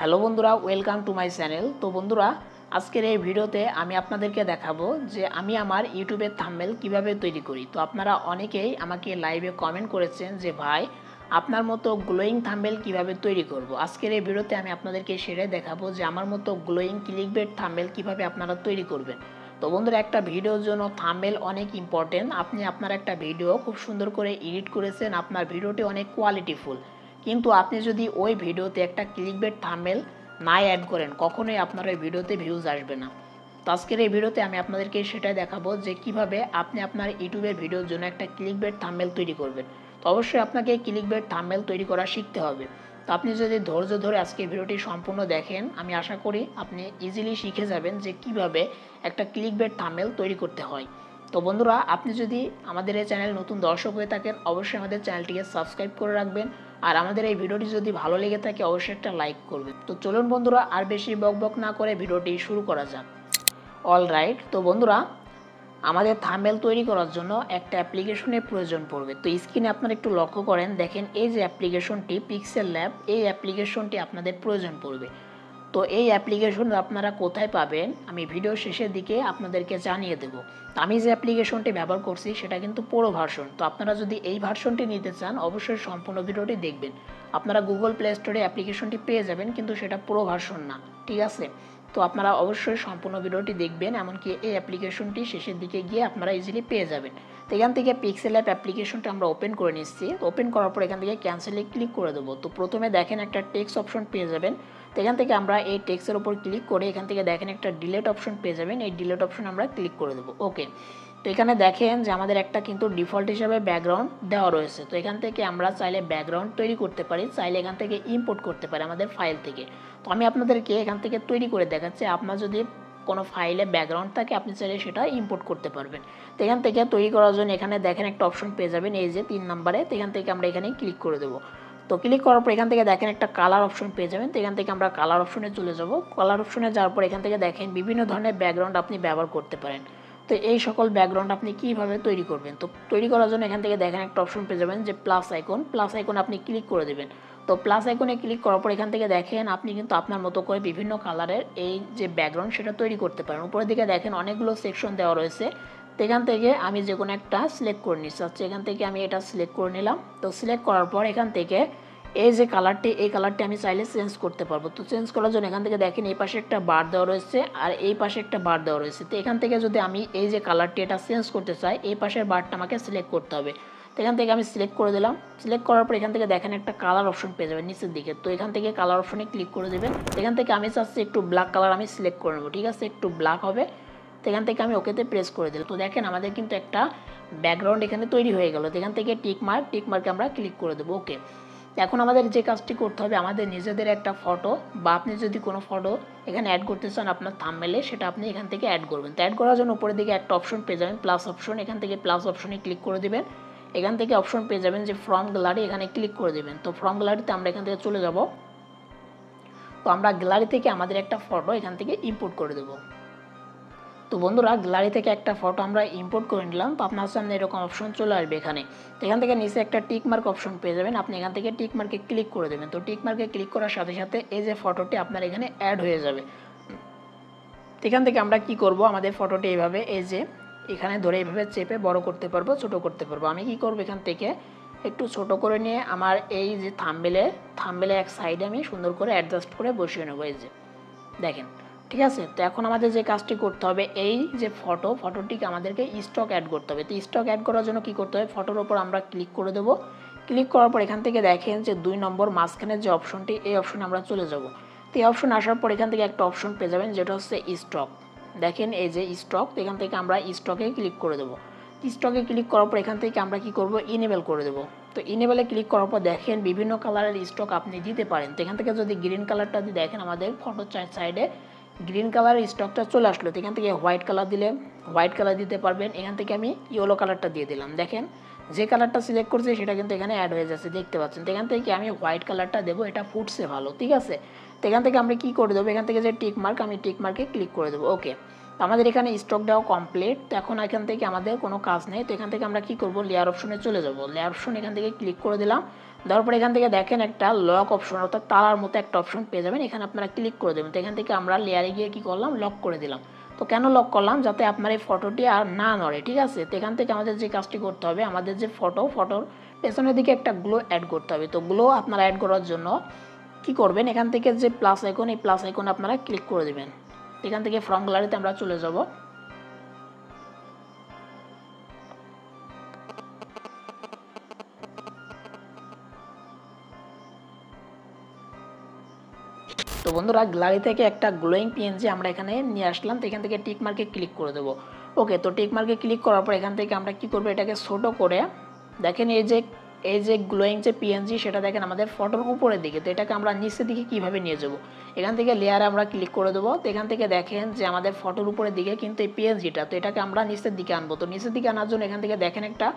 Hello বন্ধুরা, welcome to my channel. তো বন্ধুরা, আজকের এই ভিডিওতে আমি আপনাদেরকে দেখাবো যে আমি আমার ইউটিউবের থাম্বনেল কিভাবে তৈরি করি। তো আপনারা অনেকেই আমাকে লাইভে কমেন্ট করেছেন যে ভাই আপনার মতো গ্লোয়িং থাম্বনেল কিভাবে তৈরি করব। আজকের এই ভিডিওতে আমি আপনাদেরকে সেটাই দেখাবো যে আমার মতো গ্লোয়িং ক্লিকবেট থাম্বনেল কিভাবে আপনারা তৈরি করবেন। তো বন্ধুরা, একটা ভিডিওর জন্য থাম্বনেল অনেক ইম্পর্টেন্ট। আপনি আপনার একটা ভিডিও খুব সুন্দর করে এডিট করেছেন, আপনার ভিডিওটি অনেক কোয়ালিটিফুল, কিন্তু আপনি যদি ওই ভিডিওতে একটা ক্লিকবেট থাম্বনেল না অ্যাড করেন, কখনোই আপনার ওই ভিডিওতে ভিউজ আসবে না। তো আজকের এই ভিডিওতে আমি আপনাদেরকে সেটাই দেখাবো যে কিভাবে আপনি আপনার ইউটিউবের ভিডিওর জন্য একটা ক্লিকবেট থাম্বনেল তৈরি করবেন। তো অবশ্যই আপনাকে ক্লিকবেট থাম্বনেল তৈরি করা শিখতে হবে। তো আপনি যদি ধৈর্য ধরে আজকে ভিডিওটি সম্পূর্ণ দেখেন, আমি আশা করি আপনি ইজিলি শিখে যাবেন যে কিভাবে একটা ক্লিকবেট থাম্বনেল তৈরি করতে হয়। তো বন্ধুরা, আপনি যদি আমাদের এই চ্যানেল নতুন দর্শক হয়ে থাকেন, অবশ্যই আমাদের চ্যানেলটিকে সাবস্ক্রাইব করে রাখবেন। আর আমাদের এই ভিডিওটি যদি ভালো লেগে থাকে, অবশ্যই একটা লাইক করবেন। তো চলুন বন্ধুরা, আর বেশি বকবক না করে ভিডিওটি শুরু করা যাক। অলরাইট, তো বন্ধুরা, আমাদের থাম্বনেল তৈরি করার জন্য একটা অ্যাপ্লিকেশনের প্রয়োজন পড়বে। তো স্ক্রিনে আপনারা একটু লক্ষ্য করেন, দেখেন এই যে অ্যাপ্লিকেশনটি পিক্সেল ল্যাব, এই অ্যাপ্লিকেশনটি আপনাদের প্রয়োজন পড়বে। তো এই অ্যাপ্লিকেশন আপনারা কোথায় পাবেন আমি ভিডিও শেষের দিকে আপনাদেরকে জানিয়ে দেব। তো আমি যে অ্যাপ্লিকেশনটি ব্যবহার করছি সেটা কিন্তু পুরো ভার্সন। তো আপনারা যদি এই ভার্সনটি নিতে চান, অবশ্যই সম্পূর্ণ ভিডিওটি দেখবেন। আপনারা গুগল প্লে স্টোরে অ্যাপ্লিকেশনটি পেয়ে যাবেন, কিন্তু সেটা পুরো ভার্সন না, ঠিক আছে? তো আপনারা অবশ্যই সম্পূর্ণ ভিডিওটি দেখবেন, এমনকি এই অ্যাপ্লিকেশনটি শেষের দিকে গিয়ে আপনারা ইজিলি পেয়ে যাবেন। তো এখান থেকে পিক্সেল অ্যাপ অ্যাপ্লিকেশনটা আমরা ওপেন করে নিচ্ছি। ওপেন করার পর এখান থেকে ক্যান্সেলে ক্লিক করে দেবো। তো প্রথমে দেখেন একটা টেক্সট অপশন পেয়ে যাবেন। তো এখান থেকে আমরা এই টেক্সটের উপর ক্লিক করে এখান থেকে দেখেন একটা ডিলেট অপশন পেয়ে যাবেন। এই ডিলেট অপশন আমরা ক্লিক করে দেবো। ওকে, তো এখানে দেখেন যে আমাদের একটা কিন্তু ডিফল্ট হিসাবে ব্যাকগ্রাউন্ড দেওয়া রয়েছে। তো এখান থেকে আমরা চাইলে ব্যাকগ্রাউন্ড তৈরি করতে পারি, চাইলে এখান থেকে ইম্পোর্ট করতে পারি আমাদের ফাইল থেকে। তো আমি আপনাদেরকে এখান থেকে তৈরি করে দেখাচ্ছি। আপনার যদি কোনো ফাইলে ব্যাকগ্রাউন্ড থাকে, আপনি চাইলে সেটা ইম্পোর্ট করতে পারবেন। তো এখান থেকে তৈরি করার জন্য এখানে দেখেন একটা অপশন পেয়ে যাবেন, এই যে 3 নম্বরে। তো এখান থেকে আমরা এখানে ক্লিক করে দেবো। তো ক্লিক করার পর এখান থেকে দেখেন একটা কালার অপশন পেয়ে যাবেন। তো এখান থেকে আমরা কালার অপশনে চলে যাব। কালার অপশনে যাওয়ার পর এখান থেকে দেখেন বিভিন্ন ধরনের ব্যাকগ্রাউন্ড আপনি ব্যবহার করতে পারেন। তো এই সকল ব্যাকগ্রাউন্ড আপনি কীভাবে তৈরি করবেন, তো তৈরি করার জন্য এখান থেকে দেখেন একটা অপশন পেয়ে যাবেন যে প্লাস আইকন। প্লাস আইকন আপনি ক্লিক করে দেবেন। তো প্লাস আইকনে ক্লিক করার পর এখান থেকে দেখেন আপনি কিন্তু আপনার মতো করে বিভিন্ন কালারের এই যে ব্যাকগ্রাউন্ড সেটা তৈরি করতে পারেন। উপরের দিকে দেখেন অনেকগুলো সেকশন দেওয়া রয়েছে। তো এখান থেকে আমি যে কোনো একটা সিলেক্ট করে নিচ্ছি। আচ্ছা, এখান থেকে আমি এটা সিলেক্ট করে নিলাম। তো সিলেক্ট করার পর এখান থেকে এই যে কালারটি, এই কালারটি আমি চাইলে চেঞ্জ করতে পারবো। তো চেঞ্জ করার জন্য এখান থেকে দেখেন এই পাশে একটা বার দেওয়া রয়েছে আর এই পাশে একটা বার দেওয়া রয়েছে। তো এখান থেকে যদি আমি এই যে কালারটি এটা চেঞ্জ করতে চাই, এই পাশের বারটা আমাকে সিলেক্ট করতে হবে। তো এখান থেকে আমি সিলেক্ট করে দিলাম। সিলেক্ট করার পর এখান থেকে দেখেন একটা কালার অপশন পেয়ে যাবেন নিচের দিকে। তো এখান থেকে কালার অপশনে ক্লিক করে দেবেন। এখান থেকে আমি চাচ্ছি একটু ব্ল্যাক কালার আমি সিলেক্ট করে নেবো, ঠিক আছে? একটু ব্ল্যাক হবে। তো এখান থেকে আমি ওকেতে প্রেস করে দিলাম। তো দেখেন আমাদের কিন্তু একটা ব্যাকগ্রাউন্ড এখানে তৈরি হয়ে গেল। তো এখান থেকে টিক মার্কে আমরা ক্লিক করে দেবো। ওকে, এখন আমাদের যে কাজটি করতে হবে, আমাদের নিজেদের একটা ফটো বা আপনি যদি কোনো ফটো এখানে অ্যাড করতে চান আপনার থাম্বনেলে, সেটা আপনি এখান থেকে অ্যাড করবেন। তো অ্যাড করার জন্য উপরের দিকে একটা অপশন পেয়ে যাবেন প্লাস অপশন। এখান থেকে প্লাস অপশনে ক্লিক করে দেবেন। এখান থেকে অপশন পেয়ে যাবেন যে ফ্রম গ্যালারি, এখানে ক্লিক করে দেবেন। তো ফ্রম গ্যালারিতে আমরা এখান থেকে চলে যাব। তো আমরা গ্যালারি থেকে আমাদের একটা ফটো এখান থেকে ইম্পোর্ট করে দেবো। তো বন্ধুরা, গ্যালারি থেকে একটা ফটো আমরা ইম্পোর্ট করে নিলাম। তো আপনার সামনে এরকম অপশন চলে আসবে এখানে। তো এখান থেকে নিচে একটা টিক মার্ক অপশন পেয়ে যাবেন, আপনি এখান থেকে টিক মার্কে ক্লিক করে দেবেন। তো টিক মার্কে ক্লিক করার সাথে সাথে এই যে ফটোটি আপনার এখানে অ্যাড হয়ে যাবে। তো এখান থেকে আমরা কি করব, আমাদের ফটোটি এইভাবে এই যে এখানে ধরে এইভাবে চেপে বড় করতে পারবো, ছোট করতে পারবো। আমি কি করব, এখান থেকে একটু ছোট করে নিয়ে আমার এই যে থাম্বনেলের এক সাইডে আমি সুন্দর করে অ্যাডজাস্ট করে বসিয়ে নেবো। এই যে দেখেন, ঠিক আছে? তো এখন আমাদের যে কাজটি করতে হবে, এই যে ফটোটিকে আমাদেরকে স্টক অ্যাড করতে হবে। তো স্টক অ্যাড করার জন্য কি করতে হবে, ফটোর ওপর আমরা ক্লিক করে দেবো। ক্লিক করার পর এখান থেকে দেখেন যে 2 নম্বর মাঝখানের যে অপশনটি, এই অপশনে আমরা চলে যাব। তো এই অপশন আসার পর এখান থেকে একটা অপশন পেয়ে যাবেন যেটা হচ্ছে স্টক। দেখেন এই যে স্টক। তো এখান থেকে আমরা স্টকে ক্লিক করে দেবো। স্টকে ক্লিক করার পর এখান থেকে আমরা কি করব, ইনেবল করে দেবো। তো ইনেবলে ক্লিক করার পর দেখেন বিভিন্ন কালারের স্টক আপনি দিতে পারেন। তো এখান থেকে যদি গ্রিন কালারটা দিয়ে দেখেন আমাদের ফটোর সাইডে গ্রিন কালারের স্টকটা চলে আসলো। তো এখান থেকে হোয়াইট কালার দিলে হোয়াইট কালার দিতে পারবেন। এখান থেকে আমি ইয়েলো কালারটা দিয়ে দিলাম। দেখেন যে কালারটা সিলেক্ট করছি সেটা কিন্তু এখানে অ্যাড হয়ে যাচ্ছে, দেখতে পাচ্ছেন। তো এখান থেকে আমি হোয়াইট কালারটা দেবো, এটা ফুটছে ভালো, ঠিক আছে? তো এখান থেকে আমরা কী করে দেবো, এখান থেকে যে টিক মার্ক, আমি টিক মার্কে ক্লিক করে দেবো। ওকে, আমাদের এখানে স্টক দেওয়া কমপ্লিট। তো এখন এখান থেকে আমাদের কোনো কাজ নেই। তো এখান থেকে আমরা কি করব, লেয়ার অপশনে চলে যাব। লেয়ার অপশন এখান থেকে ক্লিক করে দিলাম। দেওয়ার পর এখান থেকে দেখেন একটা লক অপশন অর্থাৎ তালার মতো একটা অপশন পেয়ে যাবেন, এখানে আপনারা ক্লিক করে দেবেন। তো এখান থেকে আমরা লেয়ারে গিয়ে কী করলাম, লক করে দিলাম। তো কেন লক করলাম, যাতে আপনার এই ফটোটি আর না নড়ে, ঠিক আছে। তো এখান থেকে আমাদের যে কাজটি করতে হবে, আমাদের যে ফটোর পেছনের দিকে একটা গ্লো অ্যাড করতে হবে। তো গ্লো আপনারা অ্যাড করার জন্য কি করবেন, এখান থেকে যে প্লাস আইকন, এই প্লাস আইকন আপনারা ক্লিক করে দেবেন। এখান থেকে ফ্রম গ্যালারিতে আমরা চলে যাব। তো বন্ধুরা গ্যালারি থেকে একটা গ্লোয়িং পিএনজি আমরা এখানে নিয়ে আসলাম। তো এখান থেকে টিক মার্কে ক্লিক করে দেবো। ওকে, তো টিক মার্কে ক্লিক করার পর এখান থেকে আমরা কি করবো, এটাকে ছোটো করে দেখেন এই যে গ্লোয়িং যে পিএনজি সেটা দেখেন আমাদের ফটোর উপরের দিকে। তো এটাকে আমরা নিচের দিকে কীভাবে নিয়ে যাবো, এখান থেকে লেয়ারে আমরা ক্লিক করে দেবো। তো এখান থেকে দেখেন যে আমাদের ফটোর উপরের দিকে কিন্তু এই পিএনজিটা, তো এটাকে আমরা নিচের দিকে আনবো। তো নিচের দিকে আনার জন্য এখান থেকে দেখেন একটা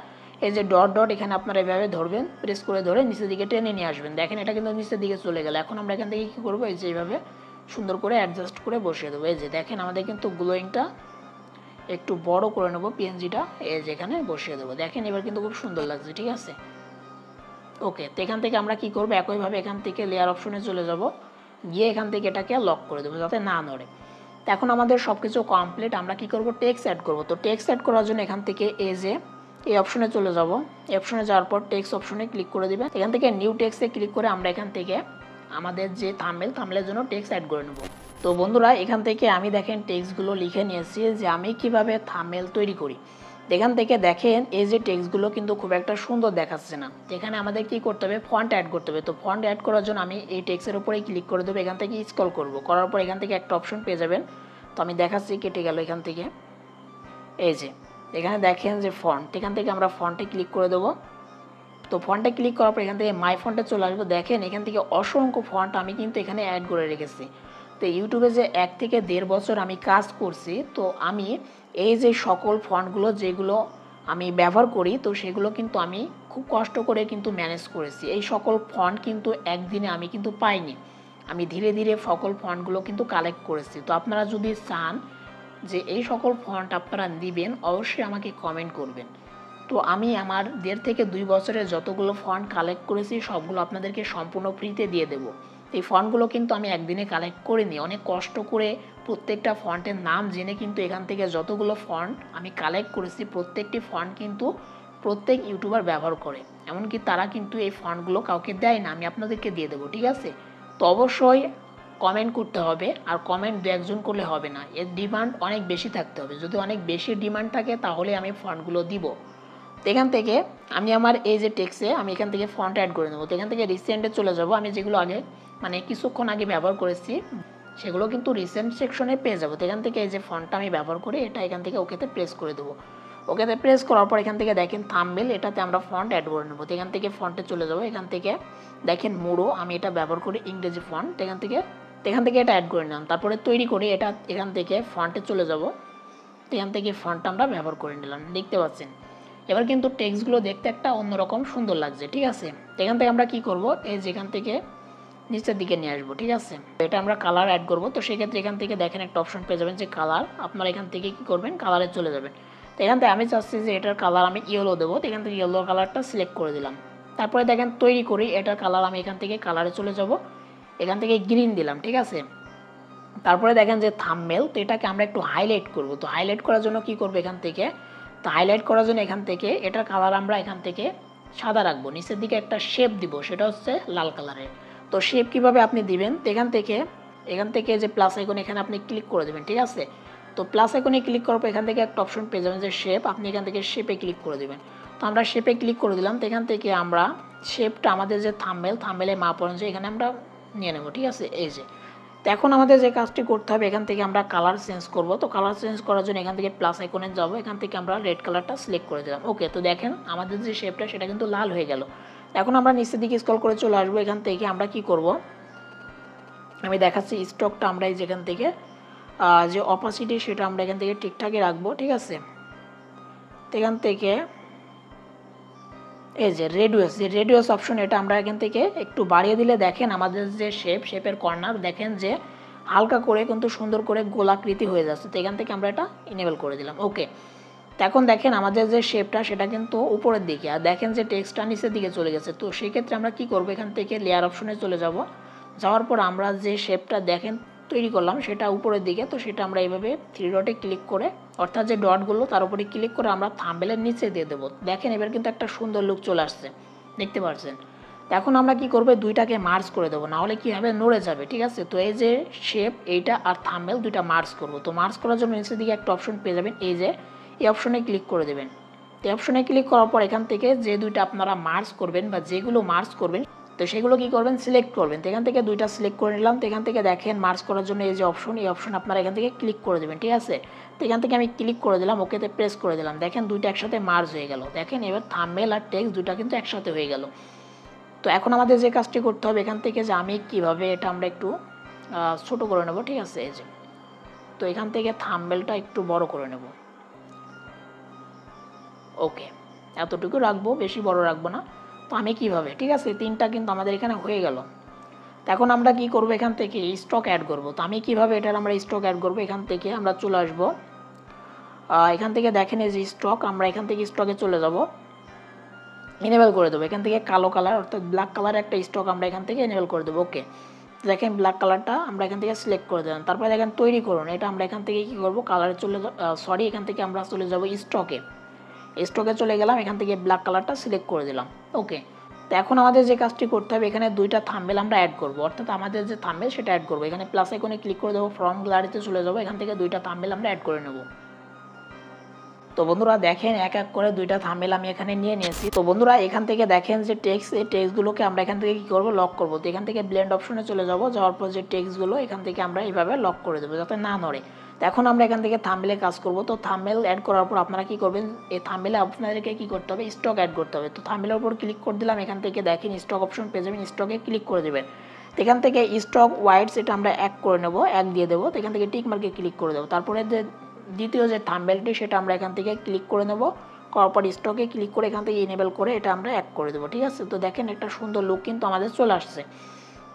এই যে ডট এখানে আপনারা এভাবে ধরবেন, প্রেস করে ধরে নিচের দিকে টেনে নিয়ে আসবেন। দেখেন এটা কিন্তু নিচের দিকে চলে গেল। এখন আমরা এখান থেকে কী করবো, এই যে এইভাবে সুন্দর করে অ্যাডজাস্ট করে বসিয়ে দেবো। এই যে দেখেন আমাদের কিন্তু গ্লোয়িংটা একটু বড় করে নেবো, পিএনজিটা এই যে এখানে বসিয়ে দেবো। দেখেন এবার কিন্তু খুব সুন্দর লাগছে, ঠিক আছে। ওকে, তো এখান থেকে আমরা কি করবো, একইভাবে এখান থেকে লেয়ার অপশনে চলে যাব, গিয়ে এখান থেকে এটাকে লক করে দেবো যাতে না নড়ে। তো এখন আমাদের সব কিছু কমপ্লিট। আমরা কি করব, টেক্সট অ্যাড করব। তো টেক্সট অ্যাড করার জন্য এখান থেকে এই অপশনে চলে যাব। এই অপশনে যাওয়ার পর টেক্সট অপশনে ক্লিক করে দিবেন। এখান থেকে নিউ টেক্সটে ক্লিক করে আমরা এখান থেকে আমাদের যে থাম্বনেলের জন্য টেক্সট অ্যাড করে নেব। তো বন্ধুরা এখান থেকে আমি দেখেন টেক্সটগুলো লিখে নিয়েছি যে আমি কিভাবে থাম্বনেল তৈরি করি। এখান থেকে দেখেন এই যে টেক্সটগুলো কিন্তু খুব একটা সুন্দর দেখাচ্ছে না। এখানে আমাদের কি করতে হবে, ফন্ট অ্যাড করতে হবে। তো ফন্ট অ্যাড করার জন্য আমি এই টেক্সটের উপরেই ক্লিক করে দেবো। এখান থেকে স্ক্রল করব, করার পর এখান থেকে একটা অপশন পেয়ে যাবেন। তো আমি দেখাচ্ছি, কেটে গেল এখান থেকে। এই যে এখানে দেখেন যে ফন্ট, এখান থেকে আমরা ফন্টে ক্লিক করে দেবো। তো ফন্টে ক্লিক করার পর এখান থেকে মাই ফন্টে চলে আসবো। দেখেন এখান থেকে অসংখ্য ফন্ট আমি কিন্তু এখানে অ্যাড করে রেখেছি। তো ইউটিউবে যে 1 থেকে 1.5 বছর আমি কাজ করছি, তো আমি এই যে সকল ফন্টগুলো যেগুলো আমি ব্যবহার করি, তো সেগুলো কিন্তু আমি খুব কষ্ট করে কিন্তু ম্যানেজ করেছি। এই সকল ফন্ট কিন্তু একদিনে আমি কিন্তু পাইনি, আমি ধীরে ধীরে সকল ফন্টগুলো কিন্তু কালেক্ট করেছি। তো আপনারা যদি চান যে এই সকল ফন্ট আপনারা নেবেন, অবশ্যই আমাকে কমেন্ট করবেন। তো আমি আমার 1.5 থেকে 2 বছরের যতগুলো ফন্ট কালেক্ট করেছি সবগুলো আপনাদেরকে সম্পূর্ণ ফ্রিতে দিয়ে দেবো। এই ফন্টগুলো কিন্তু আমি একদিনে কালেক্ট করিনি, অনেক কষ্ট করে প্রত্যেকটা ফন্টের নাম জেনে কিন্তু এখান থেকে যতগুলো ফন্ট আমি কালেক্ট করেছি, প্রত্যেকটি ফন্ট কিন্তু প্রত্যেক ইউটিউবার ব্যবহার করে। এমনকি তারা কিন্তু এই ফন্টগুলো কাউকে দেয় না, আমি আপনাদেরকে দিয়ে দেবো, ঠিক আছে। তো অবশ্যই কমেন্ট করতে হবে, আর কমেন্ট 2-1 করলে হবে না, এর ডিমান্ড অনেক বেশি থাকতে হবে। যদি অনেক বেশি ডিমান্ড থাকে তাহলে আমি ফন্টগুলো দিব। তো এখান থেকে আমি আমার এই যে টেক্সটে আমি এখান থেকে ফন্ট অ্যাড করে নেবো। তো এখান থেকে রিসেন্টে চলে যাব, আমি যেগুলো আগে মানে কিছুক্ষণ আগে ব্যবহার করেছি সেগুলো কিন্তু রিসেন্ট সেকশনে পেয়ে যাবো। তো এখান থেকে এই যে ফন্টটা আমি ব্যবহার করি, এটা এখান থেকে ওকেতে প্রেস করে দেবো। ওকেতে প্রেস করার পর এখান থেকে দেখেন থাম্বনেল, এটাতে আমরা ফন্ট অ্যাড করে নেবো। তো এখান থেকে ফন্টে চলে যাবো। এখান থেকে দেখেন মুরো, আমি এটা ব্যবহার করি ইংরেজি ফন্ট। এখান থেকে এটা অ্যাড করে নিলাম। তারপরে তৈরি করি এটা, এখান থেকে ফন্টে চলে যাব। এখান থেকে ফন্টটা আমরা ব্যবহার করে নিলাম, দেখতে পাচ্ছেন। এবার কিন্তু টেক্সটগুলো দেখতে একটা অন্যরকম সুন্দর লাগছে, ঠিক আছে। এখান থেকে আমরা কি করব, এই যেখান থেকে নিচের দিকে নিয়ে আসবো, ঠিক আছে। এটা আমরা কালার অ্যাড করব। তো সেক্ষেত্রে এখান থেকে দেখেন একটা অপশন পেয়ে যাবেন যে কালার, আপনারা এখান থেকে কি করবেন, কালারে চলে যাবেন। তো এখান থেকে আমি চাচ্ছি যে এটার কালার আমি ইয়েলো দেবো। তো এখান থেকে ইয়েলো কালারটা সিলেক্ট করে দিলাম। তারপরে দেখেন তৈরি করি, এটার কালার আমি এখান থেকে কালারে চলে যাব, এখান থেকে গ্রিন দিলাম, ঠিক আছে। তারপরে দেখেন যে থাম্বনেল, তো এটাকে আমরা একটু হাইলাইট করব। তো হাইলাইট করার জন্য কি করব, এখান থেকে তো হাইলাইট করার জন্য এখান থেকে এটার কালার আমরা এখান থেকে সাদা রাখবো, নিচের দিকে একটা শেপ দিব, সেটা হচ্ছে লাল কালারের। তো শেপ কিভাবে আপনি দিবেন, তো এখান থেকে যে প্লাস আইকন এখানে আপনি ক্লিক করে দেবেন, ঠিক আছে। তো প্লাস আইকনে ক্লিক করার পর এখান থেকে একটা অপশন পেয়ে যাবেন যে শেপ, আপনি এখান থেকে শেপে ক্লিক করে দেবেন। তো আমরা শেপে ক্লিক করে দিলাম। তো এখান থেকে আমরা শেপটা আমাদের যে থাম্বনেলের মাপ অনুযায়ী এখানে আমরা নিয়ে নেব, ঠিক আছে। এই যে তো এখন আমাদের যে কাজটি করতে হবে, এখান থেকে আমরা কালার চেঞ্জ করব। তো কালার চেঞ্জ করার জন্য এখান থেকে প্লাস আইকনে যাব, এখান থেকে আমরা রেড কালারটা সিলেক্ট করে দিলাম। ওকে, তো দেখেন আমাদের যে শেপটা সেটা কিন্তু লাল হয়ে গেল। এখন আমরা নিচের দিকে স্ক্রল করে চলে আসবো। এখান থেকে আমরা কি করব, আমি দেখাচ্ছি স্টকটা আমরা এই যেখান থেকে যে অপাসিটি সেটা আমরা এখান থেকে ঠিকঠাকই রাখবো, ঠিক আছে। তো এখান থেকে এই যে রেডিয়াস অপশন, এটা আমরা এখান থেকে একটু বাড়িয়ে দিলে দেখেন আমাদের যে শেপের কর্নার দেখেন যে হালকা করে কিন্তু সুন্দর করে গোলাকৃতি হয়ে যাচ্ছে। তো এখান থেকে আমরা এটা ইনেবল করে দিলাম। ওকে, তো এখন দেখেন আমাদের যে শেপটা সেটা কিন্তু উপরের দিকে, আর দেখেন যে টেক্সটটা নিচের দিকে চলে গেছে। তো সেই ক্ষেত্রে আমরা কি করব, এখান থেকে লেয়ার অপশনে চলে যাব। যাওয়ার পর আমরা যে শেপটা দেখেন তৈরি করলাম সেটা উপরের দিকে, তো সেটা আমরা এইভাবে 3 ডটে ক্লিক করে, অর্থাৎ যে ডটগুলো তার উপরে ক্লিক করে আমরা থাম্বনেলের নিচে দিয়ে দেবো। দেখেন এবার কিন্তু একটা সুন্দর লুক চলে আসছে, দেখতে পাচ্ছেন। এখন আমরা কি করব, দুইটাকে মার্জ করে দেবো, নাহলে কী হবে, নড়ে যাবে। ঠিক আছে, তো এই যে শেপ এইটা আর থাম্বনেল দুইটা মার্জ করব। তো মার্জ করার জন্য নিচের দিকে একটা অপশন পেয়ে যাবেন, এই যে এই অপশনে ক্লিক করে দেবেন। এই অপশনে ক্লিক করার পর এখান থেকে যে দুইটা আপনারা মার্জ করবেন বা যেগুলো মার্জ করবেন, তো সেগুলো কি করবেন, সিলেক্ট করবেন। তো এখান থেকে দুইটা সিলেক্ট করে নিলাম। তো এখান থেকে দেখেন মার্জ করার জন্য এই যে অপশন, এই অপশন আপনারা এখান থেকে ক্লিক করে দেবেন। ঠিক আছে, তো এখান থেকে আমি ক্লিক করে দিলাম, ওকেতে প্রেস করে দিলাম। দেখেন দুইটা একসাথে মার্জ হয়ে গেল। দেখেন এবার থাম্বনেল আর টেক্সট দুইটা কিন্তু একসাথে হয়ে গেল। তো এখন আমাদের যে কাজটি করতে হবে এখান থেকে, যে আমি কিভাবে এটা আমরা একটু ছোট করে নেব। ঠিক আছে, এই যে, তো এখান থেকে থাম্বনেলটা একটু বড় করে নেব। ওকে, এতটুকু রাখবো, বেশি বড় রাখবো না। তো আমি কিভাবে, ঠিক আছে, তিনটা কিন্তু আমাদের এখানে হয়ে গেল। তো এখন আমরা কি করব, এখান থেকে স্টক অ্যাড করব। তো আমি কিভাবে এটার আমরা স্টক অ্যাড করব, এখান থেকে আমরা চলে আসব। এখান থেকে দেখেন এই যে স্টক, আমরা এখান থেকে স্টকে চলে যাব, এনেবল করে দেবো। এখান থেকে কালো কালার অর্থাৎ ব্ল্যাক কালার একটা স্টক আমরা এখান থেকে এনেবল করে দেবো। ওকে, দেখেন ব্ল্যাক কালারটা আমরা এখান থেকে সিলেক্ট করে দেবেন। তারপরে দেখেন তৈরি করুন, এটা আমরা এখান থেকে কী করবো, কালারে চলে সরি এখান থেকে আমরা চলে যাব স্টকে। স্টকে চলে গেলাম, এখান থেকে ব্ল্যাক কালারটা সিলেক্ট করে দিলাম। ওকে, তো এখন আমাদের যে কাজটি করতে হবে, এখানে দুইটা থাম্বনেল আমরা অ্যাড করব, অর্থাৎ আমাদের যে থাম্বনেল সেটা অ্যাড করবো। এখানে প্লাস আইকনে ক্লিক করে দেবো, ফ্রম গ্যালারিতে চলে যাবো, এখান থেকে দুইটা থাম্বনেল আমরা অ্যাড করে নেব। তো বন্ধুরা দেখেন এক এক করে দুইটা থাম্বনেল আমি এখানে নিয়ে নিয়েছি। তো বন্ধুরা এখান থেকে দেখেন যে টেক্সট, এই টেক্সটগুলোকে আমরা এখান থেকে কী করবো, লক করবো। তো এখান থেকে ব্লেন্ড অপশনে চলে যাব, যাওয়ার পর যে টেক্সটগুলো এখান থেকে আমরা এইভাবে লক করে দেবো যাতে না নড়ে। তো এখন আমরা এখান থেকে থাম্বনেলে কাজ করব। তো থাম্বনেল অ্যাড করার পর আপনারা কী করবেন, এই থাম্বনেলে আপনাদেরকে কী করতে হবে, স্টক অ্যাড করতে হবে। তো থাম্বনেলের উপর ক্লিক করে দিলাম, এখান থেকে দেখেন স্টক অপশন পেয়ে যাবেন, স্টকে ক্লিক করে দেবেন। তো এখান থেকে স্টক ওয়াইডস এটা আমরা এক করে নেব, এক দিয়ে দেবো। তো এখান থেকে টিক মার্কে ক্লিক করে দেবো। তারপরে যে দ্বিতীয় যে থাম্বনেলটি সেটা আমরা এখান থেকে ক্লিক করে নেব, করার পর স্টকে ক্লিক করে এখান থেকে এনেবল করে এটা আমরা অ্যাড করে দেবো। ঠিক আছে, তো দেখেন একটা সুন্দর লুক কিন্তু আমাদের চলে আসছে।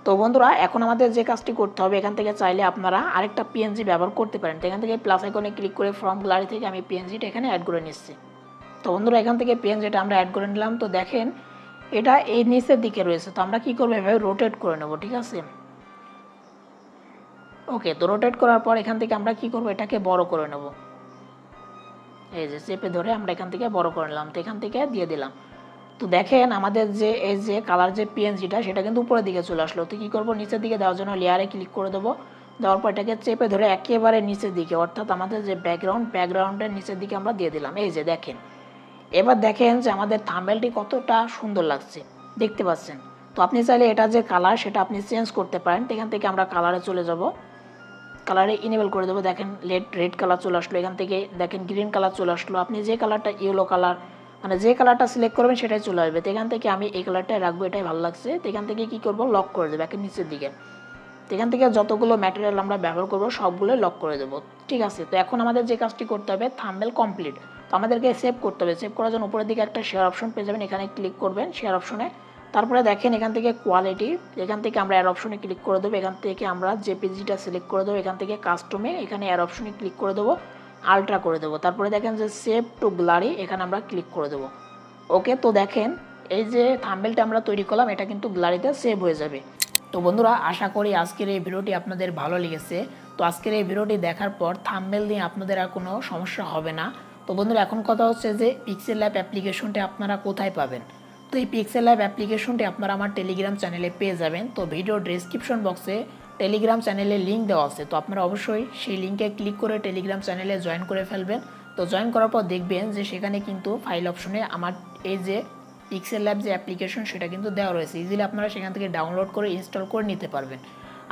তো বন্ধুরা এখন আমাদের যে কাজটি করতে হবে, এখান থেকে চাইলে আপনারা আরেকটা পিএনজি ব্যবহার করতে পারেন। তো এখান থেকে প্লাস আইকনে ক্লিক করে ফ্রম গ্যালারি থেকে আমি পিএনজিটা এখানে অ্যাড করে নিচ্ছি। তো বন্ধুরা এখান থেকে পিএনজিটা আমরা অ্যাড করে নিলাম। তো দেখেন এটা এই নিচের দিকে রয়েছে, তো আমরা কী করবো, এভাবে রোটেট করে নেব। ঠিক আছে, ওকে, তো রোটেট করার পর এখান থেকে আমরা কী করবো, এটাকে বড় করে নেব। এই যে চেপে ধরে আমরা এখান থেকে বড় করে নিলাম। তো এখান থেকে দিয়ে দিলাম। তো দেখেন আমাদের যে এই যে কালার যে পিএনজিটা সেটা কিন্তু উপরের দিকে চলে আসলো। তো কী করবো, নিচের দিকে দেওয়ার জন্য লেয়ারে ক্লিক করে দেবো। দেওয়ার পর এটাকে চেপে ধরে একেবারে নিচের দিকে, অর্থাৎ আমাদের যে ব্যাকগ্রাউন্ডের নিচের দিকে আমরা দিয়ে দিলাম। এই যে দেখেন, এবার দেখেন যে আমাদের থাম্বনেলটি কতটা সুন্দর লাগছে, দেখতে পাচ্ছেন। তো আপনি চাইলে এটা যে কালার সেটা আপনি চেঞ্জ করতে পারেন। তো এখান থেকে আমরা কালারে চলে যাব, কালারে ইনেবল করে দেবো। দেখেন রেড কালার চলে আসলো, এখান থেকে দেখেন গ্রিন কালার চলে আসলো। আপনি যে কালারটা, ইয়েলো কালার, মানে যে কালারটা সিলেক্ট করবেন সেটাই চলে আসবে। তো এখান থেকে আমি এই কালারটাই রাখবো, এটাই ভালো লাগছে। তো এখান থেকে কী করবো, লক করে দেবো একের নিচের দিকে। তো এখান থেকে যতগুলো ম্যাটেরিয়াল আমরা ব্যবহার করবো সবগুলো লক করে দেবো। ঠিক আছে, তো এখন আমাদের যে কাজটি করতে হবে, থাম্বনেল কমপ্লিট। তো আমাদেরকে সেভ করতে হবে। সেভ করার জন্য উপরের দিকে একটা শেয়ার অপশন পেয়ে যাবেন, এখানে ক্লিক করবেন শেয়ার অপশনে। তারপরে দেখেন এখান থেকে কোয়ালিটি, এখান থেকে আমরা অ্যাড অপশনে ক্লিক করে দেবো। এখান থেকে আমরা জেপিজিটা সিলেক্ট করে দেবো, এখান থেকে কাস্টমে এখানে অ্যাড অপশনে ক্লিক করে দেবো, আলট্রা করে দেবো। তারপরে দেখেন যে সেভ টু গ্যালারি, এখানে আমরা ক্লিক করে দেবো। ওকে, তো দেখেন এই যে থাম্বনেলটা আমরা তৈরি করলাম এটা কিন্তু গ্যালারিতে সেভ হয়ে যাবে। তো বন্ধুরা আশা করি আজকের এই ভিডিওটি আপনাদের ভালো লেগেছে। তো আজকের এই ভিডিওটি দেখার পর থাম্বনেল নিয়ে আপনাদের আর কোনো সমস্যা হবে না। তো বন্ধুরা এখন কথা হচ্ছে যে পিক্সেল ল্যাব অ্যাপ্লিকেশনটি আপনারা কোথায় পাবেন। তো এই পিক্সেল ল্যাব অ্যাপ্লিকেশনটি আপনারা আমার টেলিগ্রাম চ্যানেলে পেয়ে যাবেন। তো ভিডিও ডেসক্রিপশন বক্সে টেলিগ্রাম চ্যানেলের লিঙ্ক দেওয়া আছে। তো আপনারা অবশ্যই সেই লিঙ্কে ক্লিক করে টেলিগ্রাম চ্যানেলে জয়েন করে ফেলবেন। তো জয়েন করার পর দেখবেন যে সেখানে কিন্তু ফাইল অপশনে আমার এই যে পিক্সেল ল্যাব যে অ্যাপ্লিকেশন সেটা কিন্তু দেওয়া রয়েছে। ইজিলি আপনারা সেখান থেকে ডাউনলোড করে ইনস্টল করে নিতে পারবেন।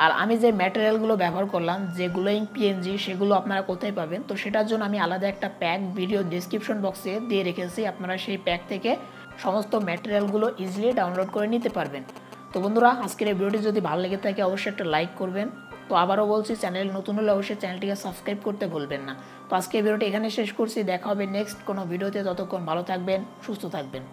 আর আমি যে ম্যাটেরিয়ালগুলো ব্যবহার করলাম, যে গ্লোয়িং পিএনজি, সেগুলো আপনারা কোথায় পাবেন, তো সেটার জন্য আমি আলাদা একটা প্যাক ভিডিও ডেসক্রিপশন বক্সে দিয়ে রেখেছি। আপনারা সেই প্যাক থেকে সমস্ত ম্যাটেরিয়ালগুলো ইজিলি ডাউনলোড করে নিতে পারবেন। তো বন্ধুরা আজকের এই ভিডিওটি যদি ভালো লেগে থাকে অবশ্যই একটা লাইক করবেন। তো আবারও বলছি, চ্যানেল নতুন হলে অবশ্যই চ্যানেলটিকে সাবস্ক্রাইব করতে ভুলবেন না। তো আজকে ভিডিওটি এখানে শেষ করছি, দেখা হবে নেক্সট কোনো ভিডিওতে। ততক্ষণ ভালো থাকবেন, সুস্থ থাকবেন।